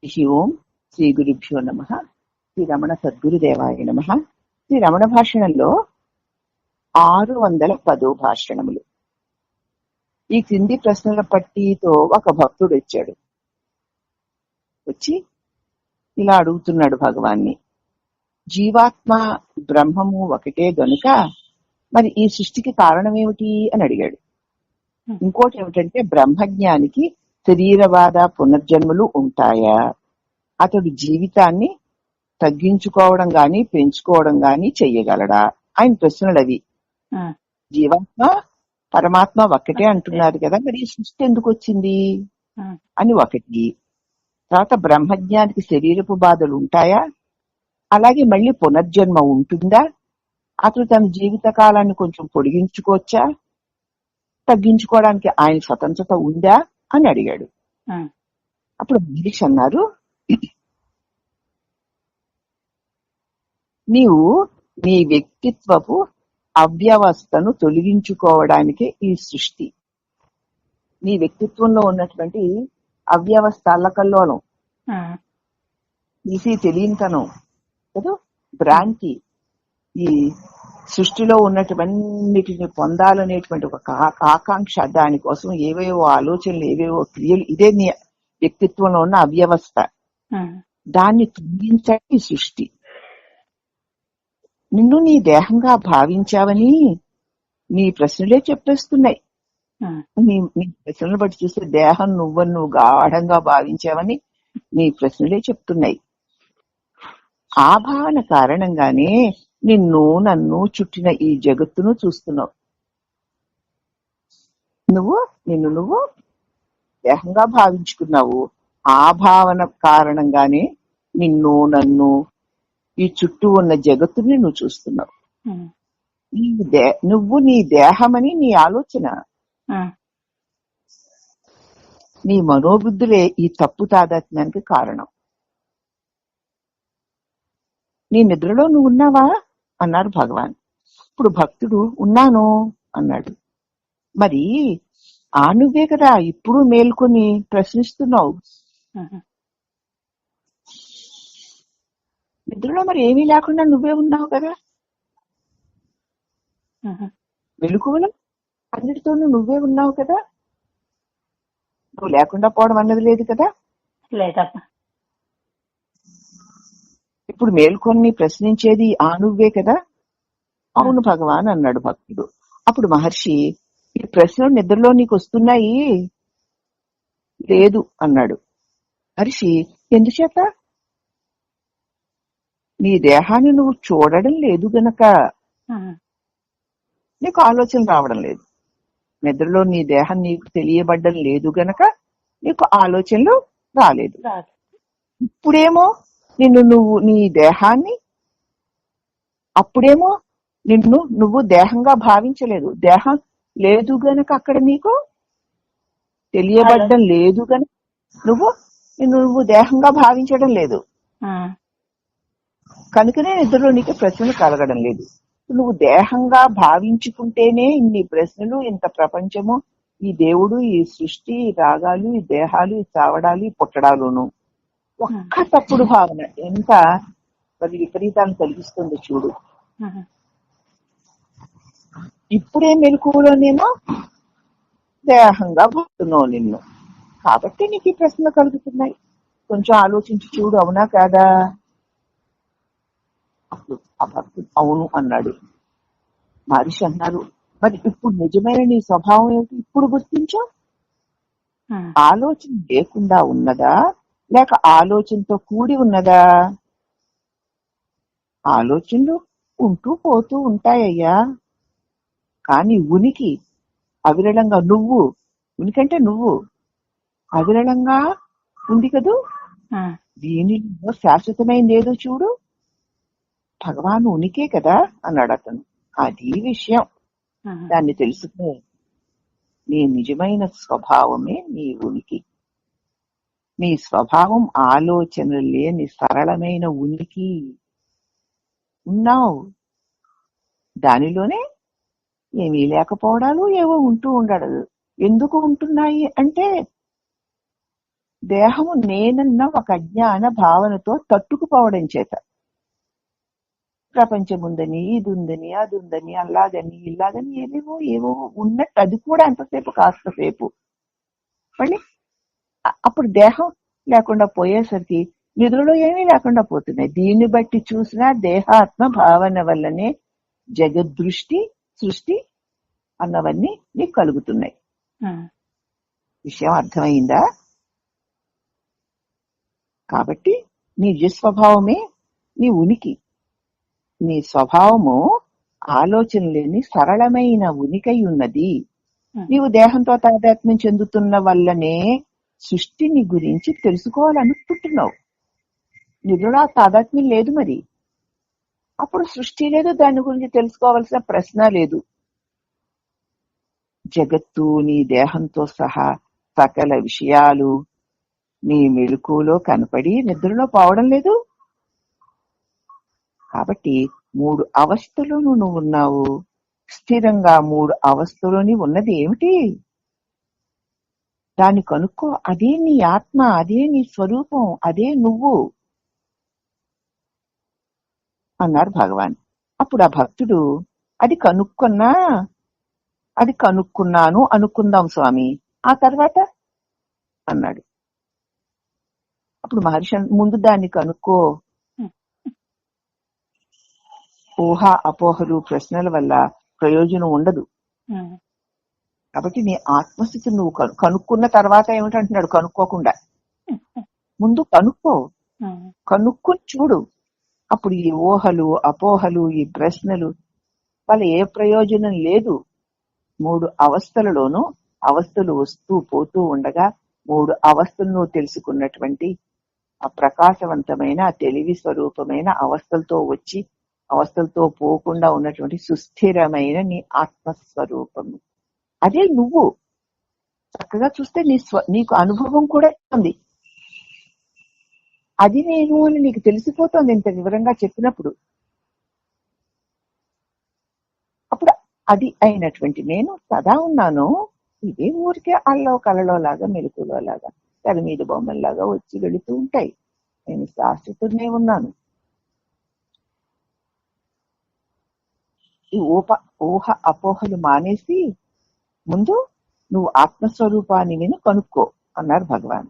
హరి ఓం శ్రీ గురుభ్యో నమః. శ్రీ రమణ సద్గురుదేవాయ నమః. శ్రీ రమణ భాషణంలో 610 భాషణములు. ఈ క్రింది ప్రశ్నల పట్టితో ఒక భక్తుడు వచ్చాడు. వచ్చి ఇలా అడుగుతున్నాడు భగవాన్ని, జీవాత్మ బ్రహ్మము ఒకటే గనుక మరి ఈ సృష్టికి కారణం ఏమిటి అని అడిగాడు. ఇంకోటి ఏమిటంటే, బ్రహ్మజ్ఞానికి శరీరవాద పునర్జన్మలు ఉంటాయా? అతడు జీవితాన్ని తగ్గించుకోవడం గాని పెంచుకోవడం గాని చెయ్యగలడా? ఆయన ప్రశ్నలు అవి. జీవాత్మ పరమాత్మ ఒక్కటే అంటున్నారు కదా, మరి ఈ సృష్టి ఎందుకు వచ్చింది అని ఒకటి. తర్వాత బ్రహ్మజ్ఞానికి శరీరపు బాధలు ఉంటాయా? అలాగే మళ్ళీ పునర్జన్మ ఉంటుందా? అతడు తన జీవిత కాలాన్ని కొంచెం పొడిగించుకోవచ్చా? తగ్గించుకోవడానికి ఆయన స్వతంత్రత ఉందా అని అడిగాడు. అప్పుడు మహర్షి అన్నారు, నీవు నీ వ్యక్తిత్వపు అవ్యవస్థను తొలగించుకోవడానికే ఈ సృష్టి. నీ వ్యక్తిత్వంలో ఉన్నటువంటి అవ్యవస్థ, అల్లకల్లోలం, తీసి తెలియనితనం కదా, భ్రాంతి, ఈ సృష్టిలో ఉన్నటువంటిని పొందాలనేటువంటి ఒక ఆకాంక్ష, దానికోసం ఏవేవో ఆలోచనలు, ఏవేవో క్రియలు, ఇదే నీ వ్యక్తిత్వంలో ఉన్న అవ్యవస్థ. దాన్ని తొలగించే సృష్టి. నిన్ను నీ దేహంగా భావించావని నీ ప్రశ్నలే చెప్పేస్తున్నాయి. నీ ప్రశ్నలు బట్టి చూస్తే దేహం నువ్వు గాఢంగా భావించావని నీ ప్రశ్నలే చెప్తున్నాయి. ఆ భావన కారణంగానే నన్ను చుట్టిన ఈ జగత్తును చూస్తున్నావు. నువ్వు దేహంగా భావించుకున్నావు. ఆ భావన కారణంగానే నన్ను ఈ చుట్టూ ఉన్న జగత్తుని నువ్వు చూస్తున్నావు. నువ్వు నీ దేహమని నీ ఆలోచన, నీ మనోబుద్ధులే ఈ తప్పు తాదాత్మ్యానికి కారణం. నీ నిద్రలో నువ్వు ఉన్నావా అన్నారు భగవాన్. ఇప్పుడు భక్తుడు ఉన్నాను అన్నాడు. మరి నువ్వే కదా ఇప్పుడు మేల్కొని ప్రశ్నిస్తున్నావు. నిద్రలో మరి ఏమీ లేకుండా నువ్వే ఉన్నావు కదా. మెలకువలో అన్నిటితోనూ నువ్వే ఉన్నావు కదా. నువ్వు లేకుండా పోవడం అన్నది లేదు కదా. ఇప్పుడు మేల్కొని ప్రశ్నించేది నువ్వే కదా. అవును భగవాన్ అన్నాడు భక్తుడు. అప్పుడు మహర్షి, ఈ ప్రశ్నలు నిద్రలో నీకు వస్తున్నాయి? లేదు అన్నాడు. మహర్షి, ఎందుచేత? నీ దేహాన్ని నువ్వు చూడడం లేదు గనక నీకు ఆలోచన రావడం లేదు. నిద్రలో నీ దేహం నీకు తెలియబడ్డం లేదు గనక నీకు ఆలోచనలు రాలేదు. ఇప్పుడేమో నువ్వు నీ దేహాన్ని, అప్పుడేమో నువ్వు దేహంగా భావించలేదు. దేహం లేదు గనక అక్కడ నీకు తెలియబడ్డం లేదు గనక నువ్వు దేహంగా భావించడం లేదు. కనుకనే నిద్రలో నీకు ప్రశ్నలు కలగడం లేదు. నువ్వు దేహంగా భావించుకుంటేనే ఇన్ని ప్రశ్నలు, ఇంత ప్రపంచము, ఈ దేవుడు, ఈ సృష్టి, ఈ రాగాలు, ఈ దేహాలు, ఈ చావడాలు, ఈ పుట్టడాలును. ఒక్క తప్పుడు భావన ఎంత మరి విపరీతాన్ని కలిగిస్తుంది చూడు. ఇప్పుడే మెలకువలోనేమో దేహంగా భావిస్తున్నావు నిన్ను. కాబట్టి నీకు ఈ ప్రశ్నలు కలుగుతున్నాయి. కొంచెం ఆలోచించి చూడు, అవునా కాదా? అప్పుడు ఆ భక్తుడు అవును అన్నాడు. మహర్షి అన్నారు, మరి ఇప్పుడు నిజమైన నీ స్వభావం ఏమిటి? ఇప్పుడు గుర్తించు. ఆలోచన లేకుండా ఉన్నదా, లేక ఆలోచనతో కూడి ఉన్నదా? ఆలోచనలు ఉంటూ పోతూ ఉంటాయ్యా, కానీ ఉనికి అవిరళంగా ఉనికంటే నువ్వు అవిరళంగా ఉంది కదూ. దీనిలో శాశ్వతమైంది ఏదో చూడు, భగవాను ఉనికే కదా అన్నాడు అతను. అది విషయం. దాన్ని తెలుసుకునే నీ నిజమైన స్వభావమే నీ ఉనికి. నీ స్వభావం ఆలోచనలు లేని సరళమైన ఉనికి. ఉన్నావు దానిలోనే. ఏమీ లేకపోవడాలు ఏవో ఉంటూ ఉండడు. ఎందుకు ఉంటున్నాయి అంటే దేహము నేనన్న ఒక అజ్ఞాన భావనతో తట్టుకుపోవడం చేత ప్రపంచం ఉందని, ఇది ఉందని, అది ఉందని, అలాగని ఇలాగని ఏవో ఉన్నట్టు అది కూడా ఎంతసేపు కాస్తసేపు మళ్ళీ అప్పుడు దేహం లేకుండా పోయేసరికి నిధులలో ఏమీ లేకుండా పోతున్నాయి. దీన్ని బట్టి చూసినా దేహాత్మ భావన వల్లనే జగద్దృష్టి సృష్టి అన్నవన్నీ నీకు కలుగుతున్నాయి. విషయం అర్థమైందా? కాబట్టి నీ నిజస్వభావమే నీ ఉనికి. నీ స్వభావము ఆలోచన లేని సరళమైన ఉనికై ఉన్నది. నీవు దేహంతో తాదాత్మ్యం చెందుతున్న వల్లనే సృష్టిని గురించి తెలుసుకోవాలనుకుంటున్నావు. నిజంగా తాదాత్మ్యం లేదు, మరి అప్పుడు సృష్టి లేదు, దాని గురించి తెలుసుకోవాల్సిన ప్రశ్న లేదు. జగత్తు నీ దేహంతో సహా సకల విషయాలు నీ మెలకువలో కనపడి నిద్రలో పోవడం లేదు. కాబట్టి 3 అవస్థలోనూ నువ్వు ఉన్నావు. స్థిరంగా 3 అవస్థలోని ఉన్నది ఏమిటి? దాన్ని కనుక్కో. అదే నీ ఆత్మ, అదే నీ స్వరూపం, అదే నువ్వు అన్నారు భగవాన్. అప్పుడు ఆ భక్తుడు అది కనుక్కున్నాను అనుకుందాం స్వామి, ఆ తర్వాత అన్నాడు. అప్పుడు మహర్షి ముందు దాన్ని కనుక్కో. ఊహ అపోహలు ప్రశ్నల వల్ల ప్రయోజనం ఉండదు. కాబట్టి నీ ఆత్మస్థితి నువ్వు కనుక్కున్న తర్వాత ఏమిటంటున్నాడు? కనుక్కోకుండా ముందు కనుక్కుని చూడు. అప్పుడు ఈ ఊహలు అపోహలు ఈ ప్రశ్నలు వల్ల ఏ ప్రయోజనం లేదు. 3 అవస్థలలోనూ అవస్థలు వస్తూ పోతూ ఉండగా 3 అవస్థలను తెలుసుకున్నటువంటి ఆ ప్రకాశవంతమైన తెలివి స్వరూపమైన అవస్థలతో వచ్చి అవస్థలతో పోకుండా ఉన్నటువంటి సుస్థిరమైన నీ ఆత్మస్వరూపము అదే నువ్వు. చక్కగా చూస్తే నీకు అనుభవం కూడా ఉంది. అది నేను అని నీకు తెలిసిపోతుంది ఇంత వివరంగా చెప్పినప్పుడు. అప్పుడు అది అయినటువంటి నేను సదా ఉన్నాను. ఇదే ఊరికే అల్లో కలలో లాగా మెలకులో లాగా తెర మీద బొమ్మల్లాగా వచ్చి వెళుతూ ఉంటాయి. నేను శాశ్వతుడినే ఉన్నాను. ఈ ఊహ అపోహలు మానేసి ముందు నువ్వు ఆత్మస్వరూపాన్ని విని కనుక్కో అన్నారు భగవాన్.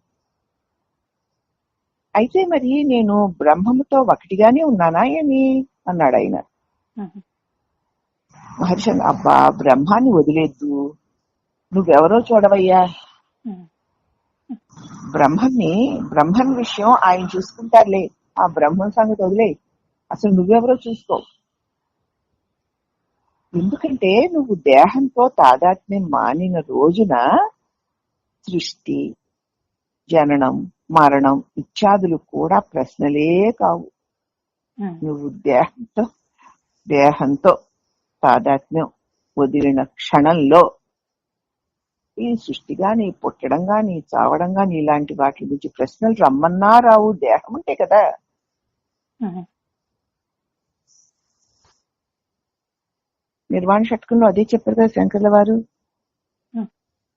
అయితే మరి నేను బ్రహ్మముతో ఒకటిగానే ఉన్నానా ఏమి అన్నాడు ఆయన. మహర్షి అబ్బా బ్రహ్మాన్ని వదిలేద్దు, నువ్వెవరో చూడవయ్యా. బ్రహ్మన్ విషయం ఆయన చూసుకుంటారులే, ఆ బ్రహ్మం సంగతి వదిలే, అసలు నువ్వెవరో చూసుకో. ఎందుకంటే నువ్వు దేహంతో తాదాత్మ్యం మానిన రోజున సృష్టి జననం మరణం ఇత్యాదులు కూడా ప్రశ్నలే కావు. నువ్వు దేహంతో తాదాత్మ్యం వదిలిన క్షణంలో ఈ సృష్టి గాని పుట్టడం గాని చావడం గాని ఇలాంటి వాటి గురించి ప్రశ్నలు రమ్మన్నా రావు. దేహం ఉంటే కదా. నిర్వాణ షట్కంలో అదే చెప్పారు కదా శంకర్ల వారు.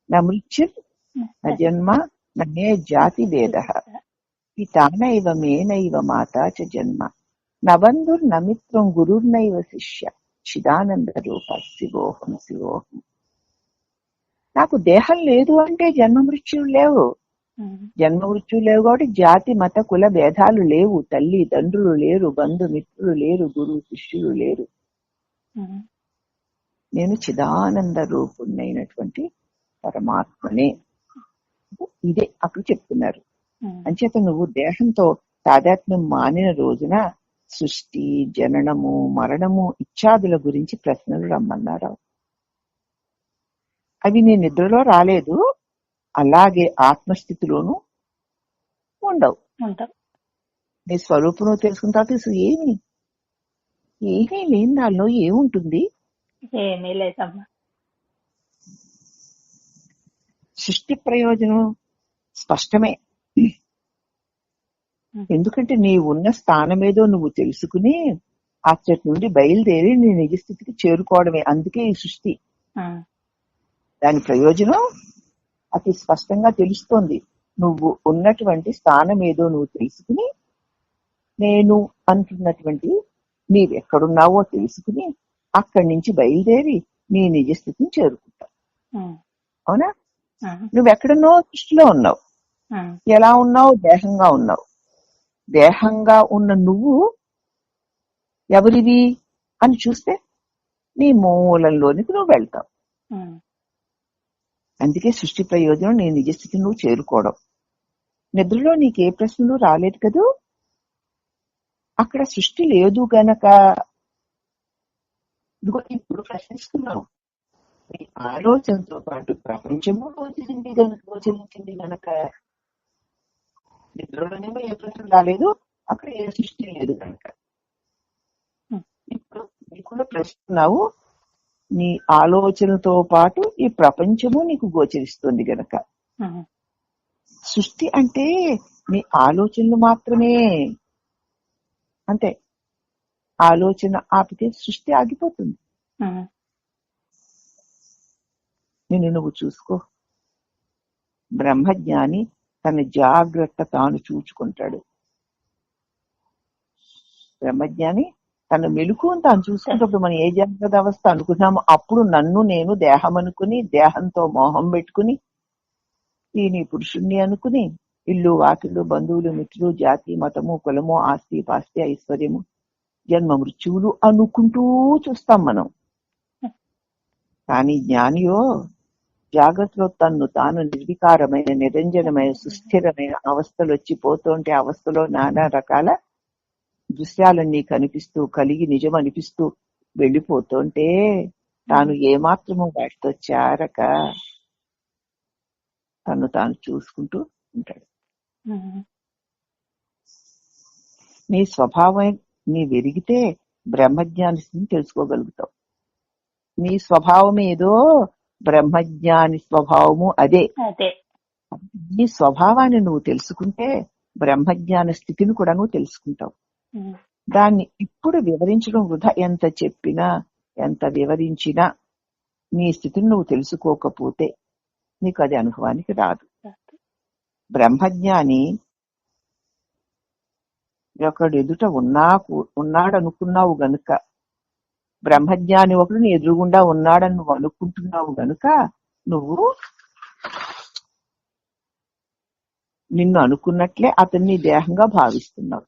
నా మృత్యు నా జన్మ నన్నే జాతి భేద పితానైవ మేనైవ మాతా చ జన్మ నబంధుర్ నమిత్రం గురుర్నైవ శిష్య చిదానంద రూప శివోహం శివోహం. నాకు దేహం లేదు అంటే జన్మ మృత్యులు లేవు. జన్మ మృత్యులు లేవు కాబట్టి జాతి మత కుల భేదాలు లేవు. తల్లి తండ్రులు లేరు, బంధుమిత్రులు లేరు, గురువు శిష్యులు లేరు. నేను చిదానంద రూపుణ్ణైనటువంటి పరమాత్మనే. ఇదే అక్కడ చెప్తున్నారు. అంచేత నువ్వు దేహంతో తాదాత్మ్యం మానిన రోజున సృష్టి జననము మరణము ఇత్యాదుల గురించి ప్రశ్నలు రమ్మన్నారు. అవి నీ నిద్రలో రాలేదు, అలాగే ఆత్మస్థితిలోనూ ఉండవు. నీ స్వరూపం తెలుసుకున్న తర్వాత ఏమీ లేని దానిలో ఏముంటుంది? ఏమీ లేదమ్మా. సృష్టి ప్రయోజనం స్పష్టమే. ఎందుకంటే నీ ఉన్న స్థానం ఏదో నువ్వు తెలుసుకుని అచ్చటి నుండి బయలుదేరి నీ నిజ స్థితికి చేరుకోవడమే. అందుకే ఈ సృష్టి. దాని ప్రయోజనం అతి స్పష్టంగా తెలుస్తోంది. నువ్వు ఉన్నటువంటి స్థానం ఏదో నువ్వు తెలుసుకుని, నేను అంటున్నటువంటి నీవెక్కడున్నావో తెలుసుకుని అక్కడి నుంచి బయలుదేరి నీ నిజస్థితిని చేరుకుంటావు. అవునా? నువ్వెక్కడున్నావు? దృష్టిలో ఉన్నావు. ఎలా ఉన్నావు? దేహంగా ఉన్నావు. దేహంగా ఉన్న నువ్వు ఎవరివి అని చూస్తే నీ మూలంలోనికి నువ్వు వెళ్తావు. అందుకే సృష్టి ప్రయోజనం నీ నిజస్థితిని నువ్వు చేరుకోవడం. నిద్రలో నీకే ప్రశ్నలు రాలేదు కదూ. అక్కడ సృష్టి లేదు గనక ఇదిగో ఇప్పుడు ప్రశ్నిస్తున్నావు. నీ ఆలోచనతో పాటు ప్రపంచము గోచరించింది గనక నిద్రలోనేమో ఏ ప్రశ్న రాలేదు, అక్కడ ఏ సృష్టి లేదు కనుక. ఇప్పుడు నీకు ప్రశ్నిస్తున్నావు, నీ ఆలోచనతో పాటు ఈ ప్రపంచము నీకు గోచరిస్తుంది గనక. సృష్టి అంటే నీ ఆలోచనలు మాత్రమే. అంతే. ఆలోచన ఆపితే సృష్టి ఆగిపోతుంది. నిన్ను నువ్వు చూసుకో. బ్రహ్మజ్ఞాని తన జాగ్రత్త తాను చూచుకుంటాడు. బ్రహ్మజ్ఞాని తన మెలుకుని తాను చూసుకున్నప్పుడు మనం ఏ జాగ్రత్త అవస్థ అనుకున్నామో అప్పుడు నన్ను నేను దేహం అనుకుని, దేహంతో మోహం పెట్టుకుని, ఈ పురుషుణ్ణి అనుకుని ఇల్లు వాకిళ్ళు బంధువులు మిత్రులు జాతి మతము కులము ఆస్తి పాస్తి ఐశ్వర్యము జన్మ మృత్యువులు అనుకుంటూ చూస్తాం మనం. కానీ జ్ఞానియో జాగ్రత్తలో తన్ను తాను నిర్వికారమైన నిరంజనమైన సుస్థిరమైన అవస్థలు వచ్చి పోతుంటే అవస్థలో నానా రకాల దృశ్యాలన్నీ కనిపిస్తూ కలిగి నిజం అనిపిస్తూ వెళ్ళిపోతుంటే తాను ఏమాత్రము వాటితో చేరక తను తాను చూసుకుంటూ ఉంటాడు. నీ స్వభావం నీ వెరిగితే బ్రహ్మజ్ఞాని తెలుసుకోగలుగుతావు. నీ స్వభావం ఏదో బ్రహ్మజ్ఞాని స్వభావము అదే. నీ స్వభావాన్ని నువ్వు తెలుసుకుంటే బ్రహ్మజ్ఞాన స్థితిని కూడా నువ్వు తెలుసుకుంటావు. దాన్ని ఇప్పుడు వివరించడం వృధా. ఎంత చెప్పినా ఎంత వివరించినా నీ స్థితిని నువ్వు తెలుసుకోకపోతే నీకు అది అనుభవానికి రాదు. బ్రహ్మజ్ఞాని ఒకడు ఎదుట ఉన్నాడనుకున్నావు గనుక, బ్రహ్మజ్ఞాని ఒకడు నీ ఎదురుగుండా ఉన్నాడని నువ్వు అనుకుంటున్నావు గనుక నువ్వు నిన్ను అనుకున్నట్లే అతన్ని దేహంగా భావిస్తున్నావు.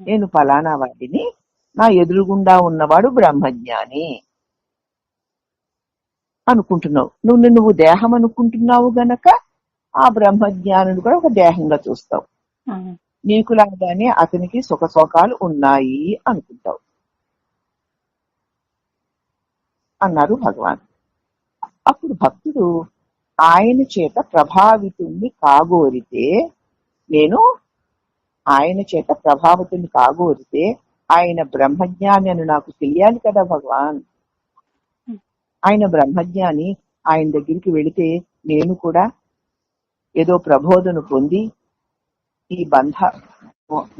నేను ఫలానా వాడిని, నా ఎదురుగుండా ఉన్నవాడు బ్రహ్మజ్ఞాని అనుకుంటున్నావు. నువ్వు దేహం అనుకుంటున్నావు గనక ఆ బ్రహ్మజ్ఞానుడు కూడా ఒక దేహంగా చూస్తావు. నీకు లాగానే అతనికి సుఖశోకాలు ఉన్నాయి అనుకుంటావు అన్నారు భగవాన్. అప్పుడు భక్తుడు ఆయన చేత ప్రభావితుణ్ణి కాగోరితే, నేను ఆయన చేత ప్రభావితుణ్ణి కాగోరితే ఆయన బ్రహ్మజ్ఞాని అని నాకు తెలియాలి కదా భగవాన్. ఆయన బ్రహ్మజ్ఞాని, ఆయన దగ్గరికి వెళితే నేను కూడా ఏదో ప్రబోధను పొంది ఈ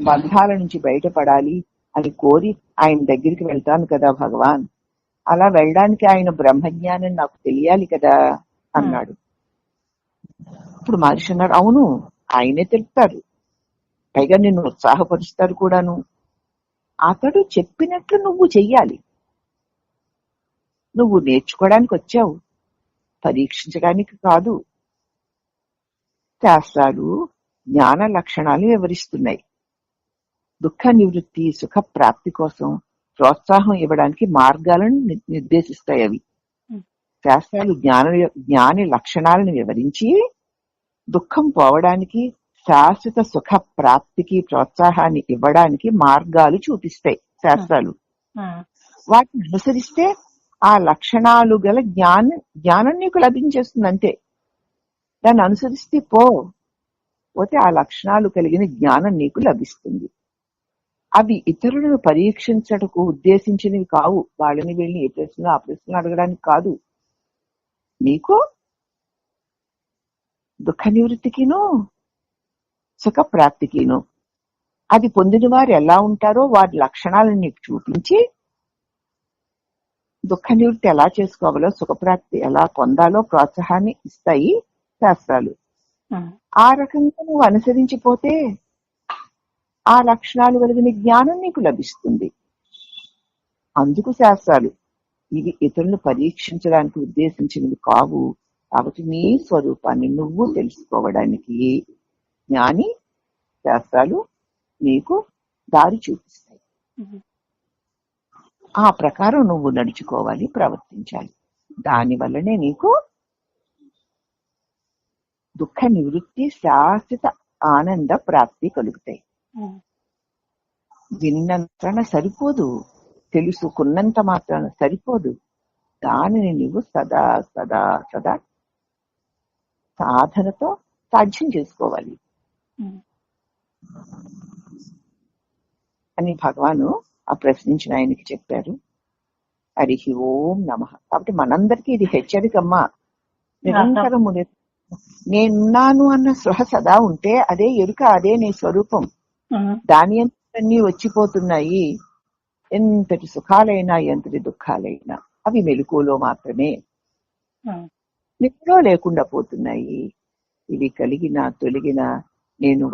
బంధాల నుంచి బయటపడాలి అని కోరి ఆయన దగ్గరికి వెళ్తాను కదా భగవాన్. అలా వెళ్ళడానికి ఆయన బ్రహ్మజ్ఞాని నాకు తెలియాలి కదా అన్నాడు. ఇప్పుడు మహర్షి అన్నాడు, అవును ఆయనే తెలుపుతారు, పైగా నిన్ను ఉత్సాహపరుస్తారు కూడాను. అతడు చెప్పినట్లు నువ్వు చెయ్యాలి. నువ్వు నేర్చుకోవడానికి వచ్చావు, పరీక్షించడానికి కాదు. శాస్త్రాలు జ్ఞాన లక్షణాలు వివరిస్తున్నాయి. దుఃఖ నివృత్తి సుఖ ప్రాప్తి కోసం ప్రోత్సాహం ఇవ్వడానికి మార్గాలను నిర్దేశిస్తాయి. అవి శాస్త్రాలు జ్ఞాని లక్షణాలను వివరించి దుఃఖం పోవడానికి శాశ్వత సుఖ ప్రాప్తికి ప్రోత్సాహాన్ని ఇవ్వడానికి మార్గాలు చూపిస్తాయి శాస్త్రాలు. వాటిని అనుసరిస్తే ఆ లక్షణాలు గల జ్ఞానం నీకు లభించేస్తుంది. అంతే. దాన్ని అనుసరిస్తే పోతే ఆ లక్షణాలు కలిగిన జ్ఞానం నీకు లభిస్తుంది. అవి ఇతరులను పరీక్షించటకు ఉద్దేశించినవి కావు. వాళ్ళని వెళ్ళి ఏ ప్రశ్న ఆ ప్రశ్న అడగడానికి కాదు. నీకు దుఃఖ నివృత్తికిను సుఖ ప్రాప్తికిను అది పొందిన వారు ఎలా ఉంటారో వారి లక్షణాలను నీకు చూపించి దుఃఖ నివృత్తి ఎలా చేసుకోవాలో సుఖప్రాప్తి ఎలా పొందాలో ప్రోత్సాహాన్ని ఇస్తాయి శాస్త్రాలు. ఉమ్, ఆ రకంగా నువ్వు అనుసరించిపోతే ఆ లక్షణాలు కలిగిన జ్ఞానం నీకు లభిస్తుంది. అందుకు శాస్త్రాలు ఇవి ఇతరులను పరీక్షించడానికి ఉద్దేశించినవి కావు. కాబట్టి నీ స్వరూపాన్ని నువ్వు తెలుసుకోవడానికి జ్ఞాని శాస్త్రాలు నీకు దారి చూపిస్తాయి. ఉమ్, ఆ ప్రకారం నువ్వు నడుచుకోవాలి, ప్రవర్తించాలి. దాని వల్లనే నీకు దుఃఖ నివృత్తి, శాశ్వత ఆనంద ప్రాప్తి కలుగుతాయి. ఉమ్, విన్నంతన సరిపోదు, తెలుసుకున్నంత మాత్రాన సరిపోదు. దానిని నువ్వు సదా సదా సదా సాధనతో సాధ్యం చేసుకోవాలి ఉమ్. అని భగవాను ఆ ప్రశ్నించిన ఆయనకి చెప్పారు. హరి ఓం నమః. కాబట్టి మనందరికీ ఇది హెచ్చరికమ్మా. నిరంతరము నేనున్నాను అన్న స్పృహ సదా ఉంటే అదే ఎరుక, అదే నీ స్వరూపం. ఉమ్, దాని అన్నీ వచ్చిపోతున్నాయి. ఎంతటి సుఖాలైనా ఎంతటి దుఃఖాలైనా అవి మెలకువలో మాత్రమే, ఉమ్, నిప్పులో లేకుండా పోతున్నాయి. ఇవి కలిగిన తొలగిన నేను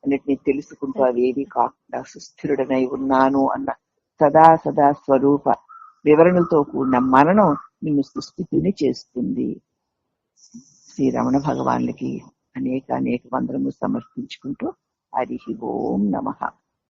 అన్నిటినీ తెలుసుకుంటూ అవేవి కాకుండా సుస్థిరుడనై ఉన్నాను అన్న సదా సదా స్వరూప వివరణలతో కూడిన మరణం నిన్ను సుస్థితిని చేస్తుంది. శ్రీ రమణ భగవానులకి అనేక అనేక వందనము సమర్పించుకుంటూ హరి ఓం నమః.